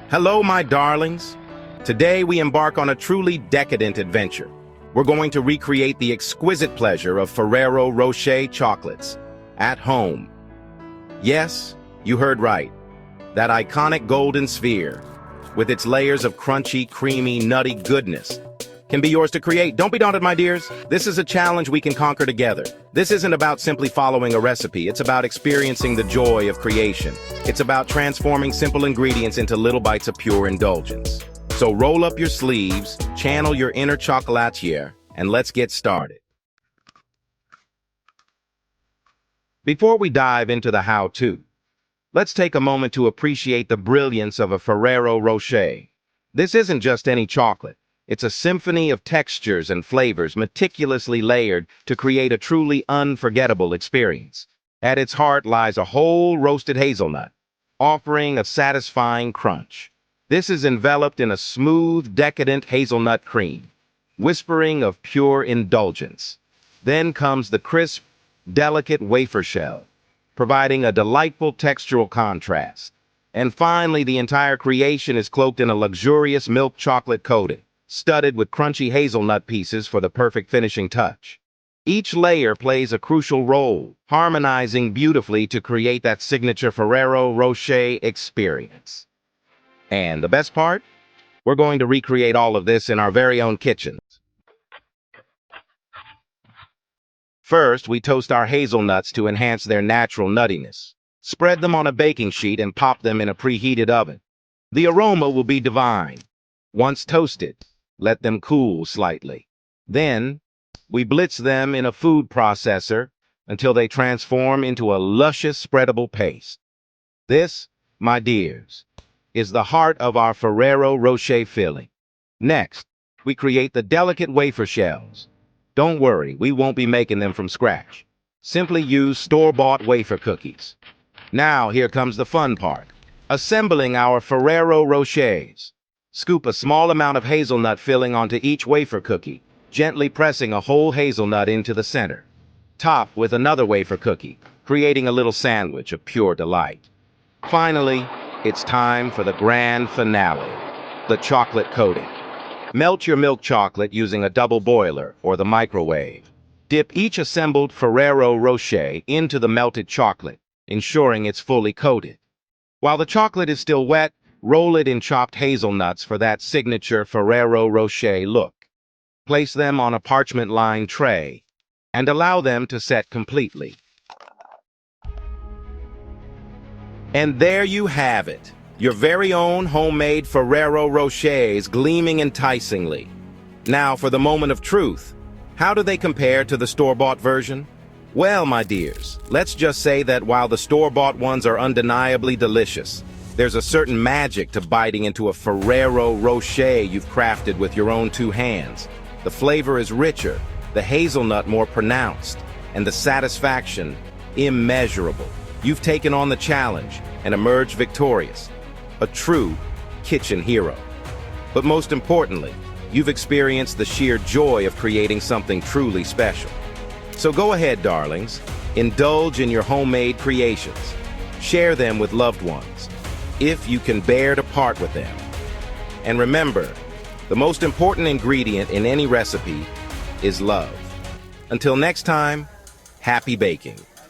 Hello, my darlings. Today we embark on a truly decadent adventure. We're going to recreate the exquisite pleasure of Ferrero Rocher chocolates at home. Yes, you heard right. That iconic golden sphere, with its layers of crunchy, creamy, nutty goodness, can be yours to create. Don't be daunted, my dears. This is a challenge we can conquer together. This isn't about simply following a recipe. It's about experiencing the joy of creation. It's about transforming simple ingredients into little bites of pure indulgence. So roll up your sleeves, channel your inner chocolatier, and let's get started. Before we dive into the how-to, let's take a moment to appreciate the brilliance of a Ferrero Rocher. This isn't just any chocolate. It's a symphony of textures and flavors meticulously layered to create a truly unforgettable experience. At its heart lies a whole roasted hazelnut, offering a satisfying crunch. This is enveloped in a smooth, decadent hazelnut cream, whispering of pure indulgence. Then comes the crisp, delicate wafer shell, providing a delightful textural contrast. And finally, the entire creation is cloaked in a luxurious milk chocolate coating, studded with crunchy hazelnut pieces for the perfect finishing touch. Each layer plays a crucial role, harmonizing beautifully to create that signature Ferrero Rocher experience. And the best part? We're going to recreate all of this in our very own kitchen. First, we toast our hazelnuts to enhance their natural nuttiness. Spread them on a baking sheet and pop them in a preheated oven. The aroma will be divine. Once toasted, let them cool slightly. Then, we blitz them in a food processor until they transform into a luscious, spreadable paste. This, my dears, is the heart of our Ferrero Rocher filling. Next, we create the delicate wafer shells. Don't worry, we won't be making them from scratch. Simply use store-bought wafer cookies. Now, here comes the fun part. Assembling our Ferrero Rochers. Scoop a small amount of hazelnut filling onto each wafer cookie, gently pressing a whole hazelnut into the center. Top with another wafer cookie, creating a little sandwich of pure delight. Finally, it's time for the grand finale, the chocolate coating. Melt your milk chocolate using a double boiler or the microwave. Dip each assembled Ferrero Rocher into the melted chocolate, ensuring it's fully coated. While the chocolate is still wet, roll it in chopped hazelnuts for that signature Ferrero Rocher look. Place them on a parchment-lined tray and allow them to set completely. And there you have it, your very own homemade Ferrero Rochers gleaming enticingly. Now for the moment of truth. How do they compare to the store-bought version? Well, my dears, let's just say that while the store-bought ones are undeniably delicious, there's a certain magic to biting into a Ferrero Rocher you've crafted with your own two hands. The flavor is richer, the hazelnut more pronounced, and the satisfaction immeasurable. You've taken on the challenge and emerged victorious, a true kitchen hero. But most importantly, you've experienced the sheer joy of creating something truly special. So go ahead, darlings, indulge in your homemade creations. Share them with loved ones, if you can bear to part with them. And remember, the most important ingredient in any recipe is love. Until next time, happy baking.